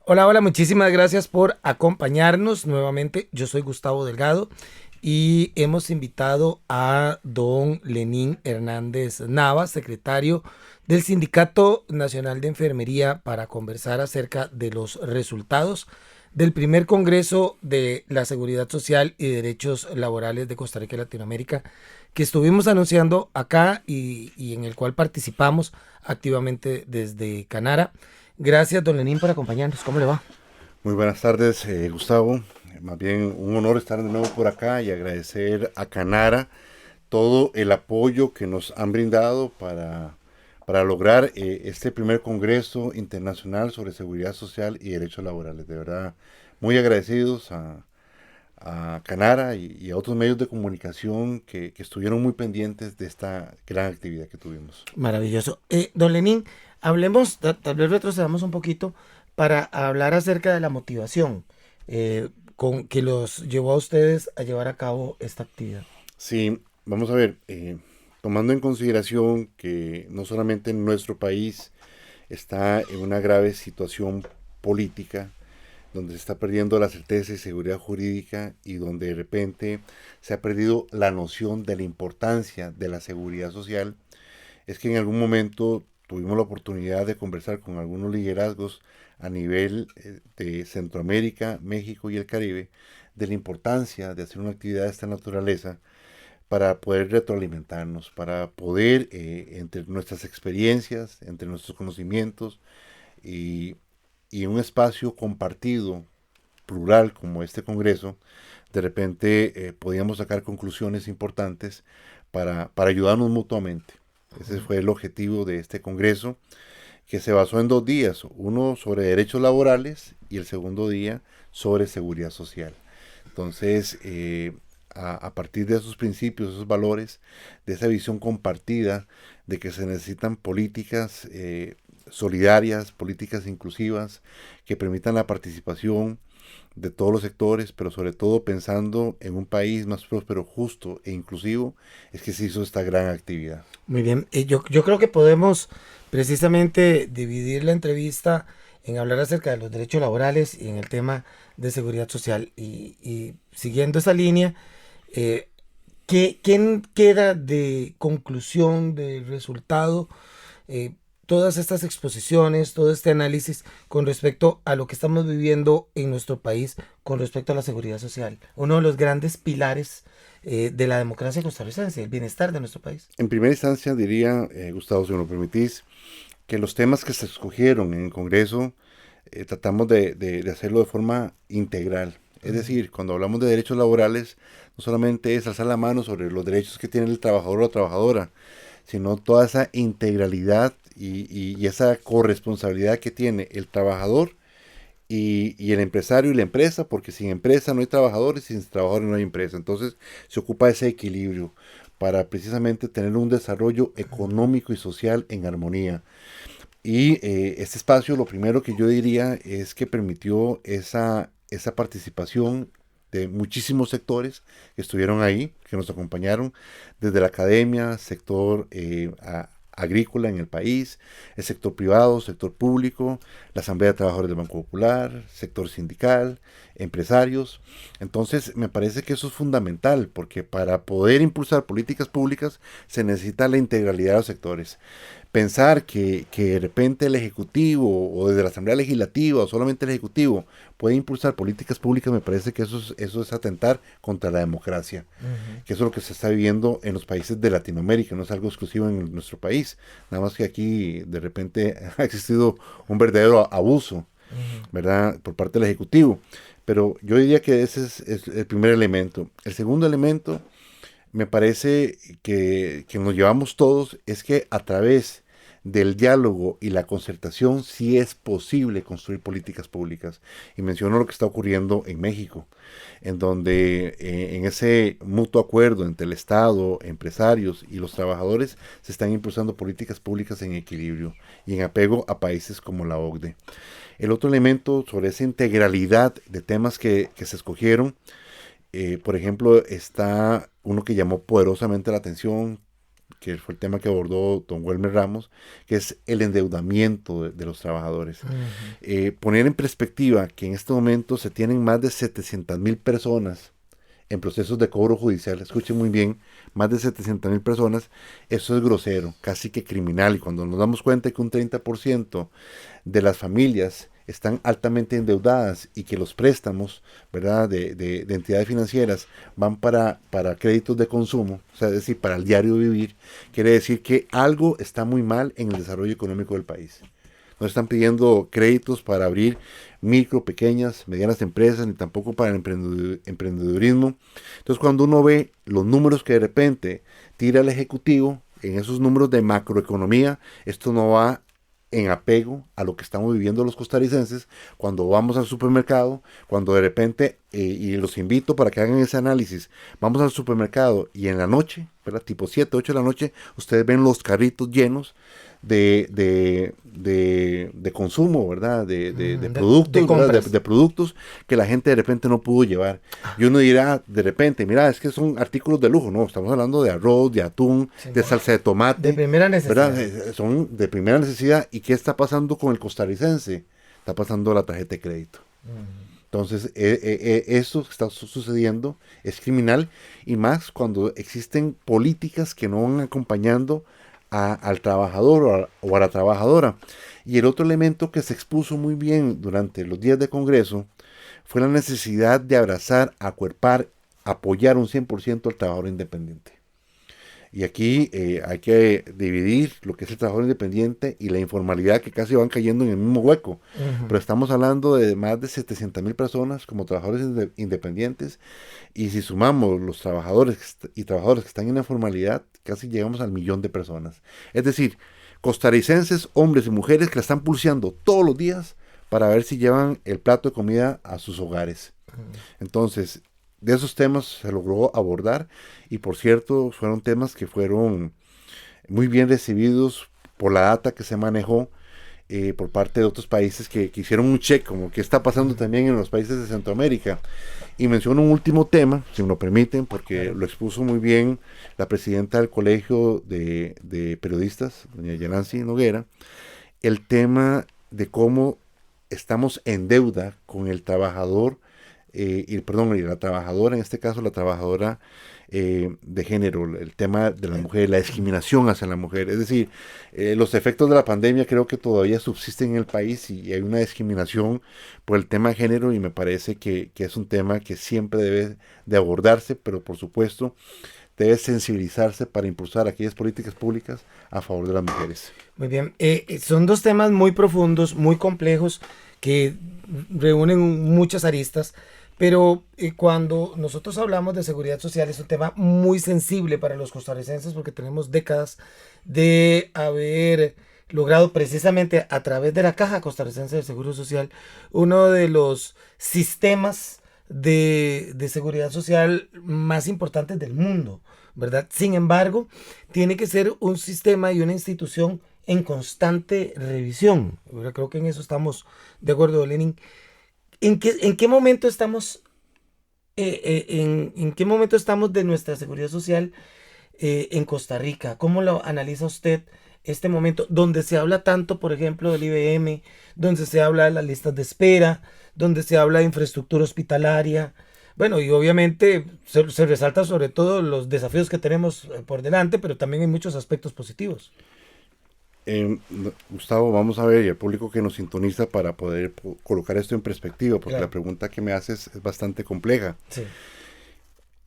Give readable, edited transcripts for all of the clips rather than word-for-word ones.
Hola, hola, muchísimas gracias por acompañarnos nuevamente. Yo soy Gustavo Delgado y hemos invitado a don Lenín Hernández Navas, secretario del Sindicato Nacional de Enfermería, para conversar acerca de los resultados del primer Congreso de la Seguridad Social y Derechos Laborales de Costa Rica y Latinoamérica, que estuvimos anunciando acá y en el cual participamos activamente desde Canara. Gracias, don Lenín, por acompañarnos. ¿Cómo le va? Muy buenas tardes, Gustavo. Más bien un honor estar de nuevo por acá y agradecer a Canara todo el apoyo que nos han brindado para lograr este primer Congreso Internacional sobre Seguridad Social y Derechos Laborales. De verdad, muy agradecidos a Canara y a otros medios de comunicación que estuvieron muy pendientes de esta gran actividad que tuvimos. Maravilloso. Don Lenín, hablemos, tal vez retrocedamos un poquito para hablar acerca de la motivación con que los llevó a ustedes a llevar a cabo esta actividad. Sí, vamos a ver, tomando en consideración que no solamente en nuestro país está en una grave situación política, donde se está perdiendo la certeza y seguridad jurídica y donde de repente se ha perdido la noción de la importancia de la seguridad social, es que en algún momento tuvimos la oportunidad de conversar con algunos liderazgos a nivel de Centroamérica, México y el Caribe, de la importancia de hacer una actividad de esta naturaleza para poder retroalimentarnos, para poder, entre nuestras experiencias, entre nuestros conocimientos y, y un espacio compartido, plural, como este Congreso, de repente podíamos sacar conclusiones importantes para ayudarnos mutuamente. Ese fue el objetivo de este Congreso, que se basó en 2 días, uno sobre derechos laborales y el segundo día sobre seguridad social. Entonces, a partir de esos principios, esos valores, de esa visión compartida de que se necesitan políticas solidarias, políticas inclusivas, que permitan la participación de todos los sectores, pero sobre todo pensando en un país más próspero, justo e inclusivo, es que se hizo esta gran actividad. Muy bien, yo creo que podemos precisamente dividir la entrevista en hablar acerca de los derechos laborales y en el tema de seguridad social. Y siguiendo esa línea, eh, ¿qué queda de conclusión, de resultado? eh, Todas estas exposiciones, todo este análisis con respecto a lo que estamos viviendo en nuestro país, con respecto a la seguridad social, uno de los grandes pilares de la democracia costarricense, el bienestar de nuestro país. En primera instancia diría, Gustavo, si me lo permitís, que los temas que se escogieron en el Congreso tratamos de hacerlo de forma integral. Es Ujú. decir, cuando hablamos de derechos laborales, no solamente es alzar la mano sobre los derechos que tiene el trabajador o la trabajadora, sino toda esa integralidad y esa corresponsabilidad que tiene el trabajador y el empresario y la empresa, porque sin empresa no hay trabajadores, sin trabajadores no hay empresa. Entonces se ocupa ese equilibrio para precisamente tener un desarrollo económico y social en armonía. Y este espacio, lo primero que yo diría es que permitió esa participación de muchísimos sectores que estuvieron ahí, que nos acompañaron, desde la academia, sector agrícola en el país, el sector privado, sector público, la Asamblea de Trabajadores del Banco Popular, sector sindical, empresarios. Entonces, me parece que eso es fundamental, porque para poder impulsar políticas públicas se necesita la integralidad de los sectores. Pensar que de repente el Ejecutivo o desde la Asamblea Legislativa o solamente el Ejecutivo puede impulsar políticas públicas, me parece que eso es atentar contra la democracia, Ujú. que eso es lo que se está viviendo en los países de Latinoamérica, no es algo exclusivo en nuestro país, nada más que aquí de repente ha existido un verdadero abuso, Ujú. ¿verdad?, por parte del Ejecutivo. Pero yo diría que ese es el primer elemento. El segundo elemento me parece que nos llevamos todos es que a través del diálogo y la concertación sí es posible construir políticas públicas. Y menciono lo que está ocurriendo en México, en donde en ese mutuo acuerdo entre el Estado, empresarios y los trabajadores se están impulsando políticas públicas en equilibrio y en apego a países como la OCDE. El otro elemento sobre esa integralidad de temas que se escogieron, por ejemplo, está uno que llamó poderosamente la atención, que fue el tema que abordó don Welmer Ramos, que es el endeudamiento de los trabajadores. Poner en perspectiva que en este momento se tienen más de 700,000 personas en procesos de cobro judicial, escuchen muy bien, más de 700,000 personas, eso es grosero, casi que criminal, y cuando nos damos cuenta que un 30% de las familias están altamente endeudadas y que los préstamos, ¿verdad?, de entidades financieras van para créditos de consumo, o sea, es decir, para el diario vivir, quiere decir que algo está muy mal en el desarrollo económico del país. No están pidiendo créditos para abrir micro, pequeñas, medianas empresas, ni tampoco para el emprendedurismo. Entonces, cuando uno ve los números que de repente tira el Ejecutivo, en esos números de macroeconomía, esto no va en apego a lo que estamos viviendo los costarricenses cuando vamos al supermercado, cuando de repente, y los invito para que hagan ese análisis, vamos al supermercado y en la noche, ¿verdad?, tipo 7, 8 de la noche, ustedes ven los carritos llenos de consumo, ¿verdad? De productos, ¿verdad? De productos que la gente de repente no pudo llevar. Y uno dirá de repente, mira, es que son artículos de lujo. No, estamos hablando de arroz, de atún, sí, de salsa de tomate. De primera necesidad. ¿Verdad? Son de primera necesidad. ¿Y qué está pasando con el costarricense? Está pasando la tarjeta de crédito. Entonces, eso que está sucediendo es criminal, y más cuando existen políticas que no van acompañando al trabajador o a la trabajadora. Y el otro elemento que se expuso muy bien durante los días de Congreso fue la necesidad de abrazar, acuerpar, apoyar un 100% al trabajador independiente. Y aquí hay que dividir lo que es el trabajador independiente y la informalidad, que casi van cayendo en el mismo hueco. Pero estamos hablando de más de 700,000 personas como trabajadores independientes, y si sumamos los trabajadores y trabajadoras que están en la formalidad, casi llegamos al 1,000,000 de personas. Es decir, costarricenses, hombres y mujeres que la están pulseando todos los días para ver si llevan el plato de comida a sus hogares. Entonces, de esos temas se logró abordar, y por cierto, fueron temas que fueron muy bien recibidos por la data que se manejó por parte de otros países que hicieron un check, como que está pasando también en los países de Centroamérica. Y menciono un último tema, si me lo permiten, porque lo expuso muy bien la presidenta del Colegio de Periodistas, doña Yanancy Noguera, el tema de cómo estamos en deuda con el trabajador, y la trabajadora, en este caso la trabajadora de género, el tema de la mujer, la discriminación hacia la mujer. Es decir, los efectos de la pandemia creo que todavía subsisten en el país, y hay una discriminación por el tema de género, y me parece que es un tema que siempre debe de abordarse, pero por supuesto debe sensibilizarse para impulsar aquellas políticas públicas a favor de las mujeres. Muy bien, son dos temas muy profundos, muy complejos, que reúnen muchas aristas. Pero cuando nosotros hablamos de seguridad social, es un tema muy sensible para los costarricenses, porque tenemos décadas de haber logrado precisamente a través de la Caja Costarricense del Seguro Social uno de los sistemas de seguridad social más importantes del mundo, ¿verdad? Sin embargo, tiene que ser un sistema y una institución en constante revisión. Yo creo que en eso estamos de acuerdo, Lenin. ¿En qué momento estamos, en qué momento estamos de nuestra seguridad social en Costa Rica? ¿Cómo lo analiza usted este momento donde se habla tanto, por ejemplo, del IBM, donde se habla de las listas de espera, donde se habla de infraestructura hospitalaria? Bueno, y obviamente se resalta sobre todo los desafíos que tenemos por delante, pero también hay muchos aspectos positivos. Gustavo, vamos a ver, y el público que nos sintoniza, para poder colocar esto en perspectiva, porque claro, la pregunta que me haces es bastante compleja. Sí.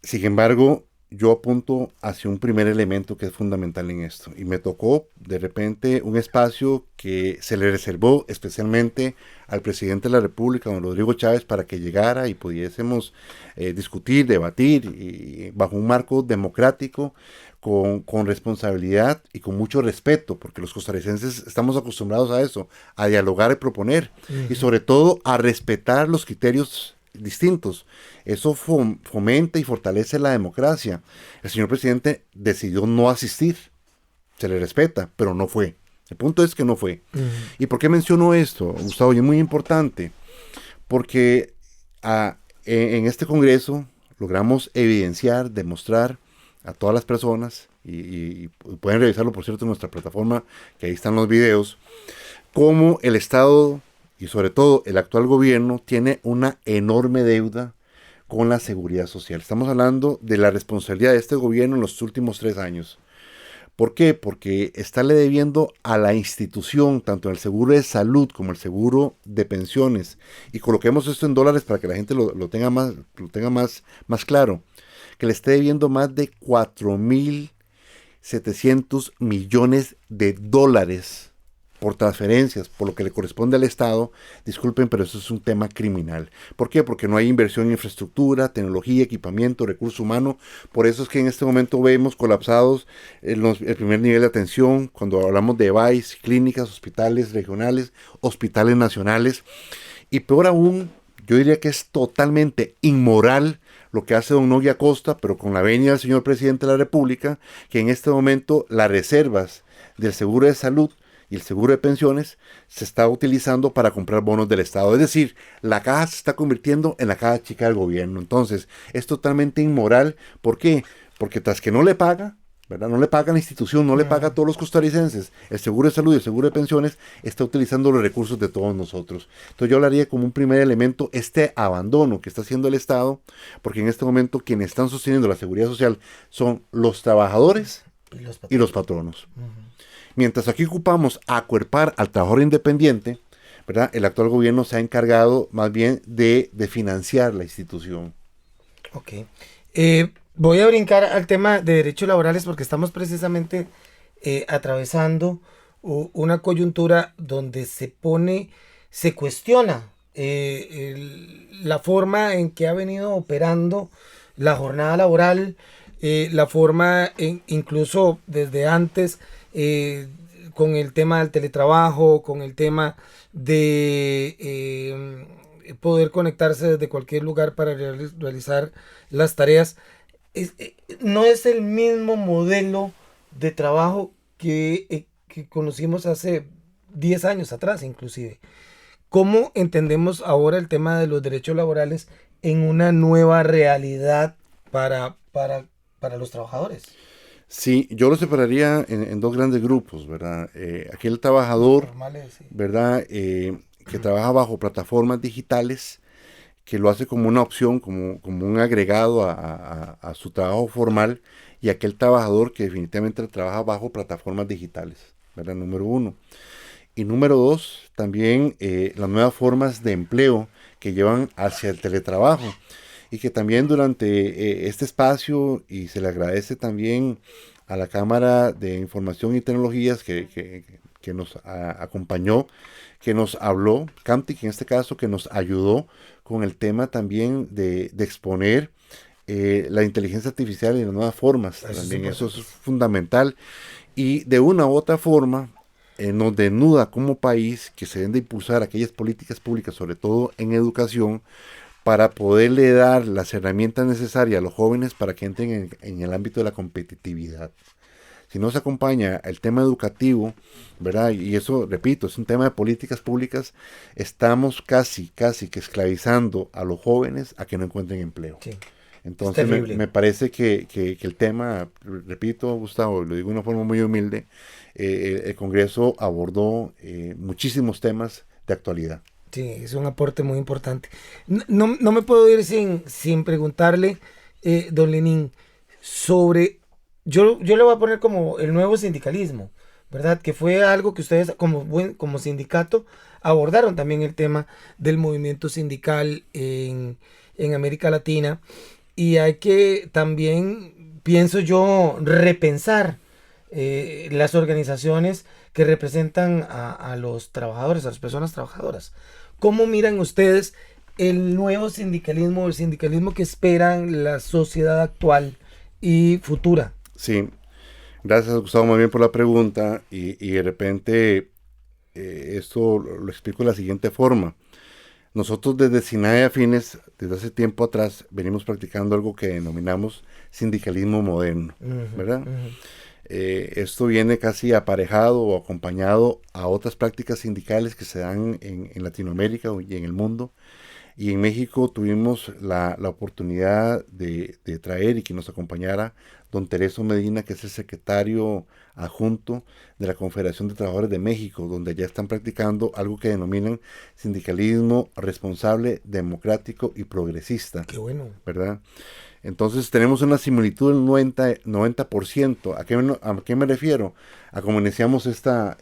Sin embargo, yo apunto hacia un primer elemento que es fundamental en esto, y me tocó de repente un espacio que se le reservó especialmente al presidente de la República, don Rodrigo Chávez, para que llegara y pudiésemos discutir, debatir, y bajo un marco democrático, con responsabilidad y con mucho respeto, porque los costarricenses estamos acostumbrados a eso, a dialogar y proponer, y sobre todo a respetar los criterios distintos. Eso fomenta y fortalece la democracia. El señor presidente decidió no asistir, se le respeta, pero no fue. El punto es que no fue. ¿Y por qué menciono esto, Gustavo? Y es muy importante, porque en este congreso logramos evidenciar, demostrar a todas las personas y pueden revisarlo, por cierto, en nuestra plataforma, que ahí están los videos, cómo el Estado y sobre todo el actual gobierno tiene una enorme deuda con la seguridad social. Estamos hablando de la responsabilidad de este gobierno en los últimos 3 años. ¿Por qué? Porque estarle debiendo a la institución, tanto el seguro de salud como el seguro de pensiones, y coloquemos esto en dólares para que la gente lo tenga más claro, que le esté debiendo más de 4.700 millones de dólares por transferencias, por lo que le corresponde al Estado. Disculpen, pero eso es un tema criminal. ¿Por qué? Porque no hay inversión en infraestructura, tecnología, equipamiento, recurso humano. Por eso es que en este momento vemos colapsados el primer nivel de atención, cuando hablamos de EVAIS, clínicas, hospitales regionales, hospitales nacionales. Y peor aún, yo diría que es totalmente inmoral lo que hace don Nogui Acosta, pero con la venia del señor presidente de la República, que en este momento las reservas del seguro de salud y el seguro de pensiones se está utilizando para comprar bonos del Estado. Es decir, la caja se está convirtiendo en la caja chica del gobierno. Entonces, es totalmente inmoral. ¿Por qué? Porque tras que no le paga, ¿verdad? No le paga a la institución, no le paga a todos los costarricenses, el seguro de salud y el seguro de pensiones está utilizando los recursos de todos nosotros. Entonces yo hablaría como un primer elemento este abandono que está haciendo el Estado, porque en este momento quienes están sosteniendo la seguridad social son los trabajadores y los patronos. Mientras aquí ocupamos acuerpar al trabajador independiente, ¿verdad? El actual gobierno se ha encargado más bien de financiar la institución. Ok. Voy a brincar al tema de derechos laborales porque estamos precisamente atravesando una coyuntura donde se cuestiona la forma en que ha venido operando la jornada laboral, la forma incluso desde antes, con el tema del teletrabajo, con el tema de poder conectarse desde cualquier lugar para realizar las tareas. No es el mismo modelo de trabajo que conocimos hace 10 años atrás, inclusive. ¿Cómo entendemos ahora el tema de los derechos laborales en una nueva realidad para los trabajadores? Sí, yo lo separaría en dos grandes grupos, ¿verdad? Aquel trabajador, Normales, sí. ¿verdad? Que trabaja bajo plataformas digitales, que lo hace como una opción, como un agregado a su trabajo formal, y aquel trabajador que definitivamente trabaja bajo plataformas digitales, ¿verdad? Número uno. Y número dos, también las nuevas formas de empleo que llevan hacia el teletrabajo, y que también durante este espacio, y se le agradece también a la Cámara de Información y Tecnologías que nos acompañó, que nos habló, CAMTIC en este caso, que nos ayudó con el tema también de exponer la inteligencia artificial y las nuevas formas. También eso es fundamental. Y de una u otra forma nos denuda como país que se deben de impulsar aquellas políticas públicas, sobre todo en educación, para poderle dar las herramientas necesarias a los jóvenes para que entren en el ámbito de la competitividad. Si no se acompaña el tema educativo, ¿verdad? Y eso, repito, es un tema de políticas públicas, estamos casi que esclavizando a los jóvenes a que no encuentren empleo. Sí. Entonces me parece que el tema, repito, Gustavo, lo digo de una forma muy humilde, el Congreso abordó muchísimos temas de actualidad. Sí, es un aporte muy importante. No me puedo ir sin preguntarle, don Lenín, sobre... Yo le voy a poner como el nuevo sindicalismo, ¿verdad? Que fue algo que ustedes como sindicato abordaron también el tema del movimiento sindical en América Latina. Y hay que también, pienso yo, repensar las organizaciones que representan a los trabajadores, a las personas trabajadoras. ¿Cómo miran ustedes el nuevo sindicalismo, el sindicalismo que esperan la sociedad actual y futura? Sí, gracias Gustavo muy bien por la pregunta y de repente esto lo explico de la siguiente forma. Nosotros desde SINAE Afines, desde hace tiempo atrás, venimos practicando algo que denominamos sindicalismo moderno, ¿verdad? Esto viene casi aparejado o acompañado a otras prácticas sindicales que se dan en Latinoamérica y en el mundo, Y en México tuvimos la oportunidad de traer y que nos acompañara don Tereso Medina, que es el secretario adjunto de la Confederación de Trabajadores de México, donde ya están practicando algo que denominan sindicalismo responsable, democrático y progresista. Qué bueno. ¿Verdad? Entonces tenemos una similitud del 90%. ¿A qué me refiero? A como iniciamos esta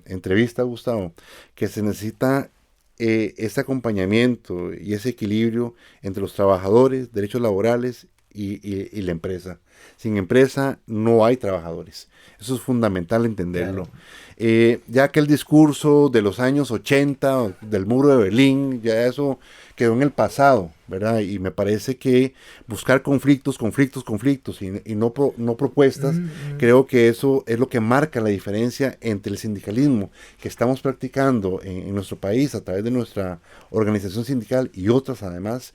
entrevista, Gustavo, que se necesita ese acompañamiento y ese equilibrio entre los trabajadores, derechos laborales y la empresa. Sin empresa no hay trabajadores. Eso es fundamental entenderlo. Claro. Ya aquel discurso de los años 80, del muro de Berlín, ya eso quedó en el pasado, ¿verdad? Y me parece que buscar conflictos y no propuestas, creo que eso es lo que marca la diferencia entre el sindicalismo que estamos practicando en nuestro país a través de nuestra organización sindical y otras además,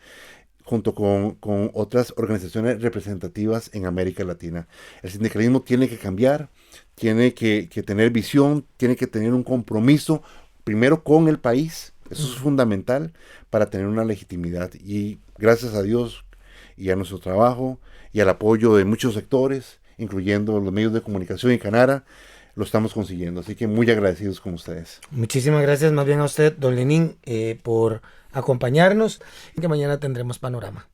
junto con otras organizaciones representativas en América Latina. El sindicalismo tiene que cambiar, tiene que tener visión, tiene que tener un compromiso, primero con el país, eso es fundamental para tener una legitimidad. Y gracias a Dios y a nuestro trabajo y al apoyo de muchos sectores, incluyendo los medios de comunicación y Canara, lo estamos consiguiendo. Así que muy agradecidos con ustedes. Muchísimas gracias más bien a usted, don Lenín, por acompañarnos y que mañana tendremos panorama.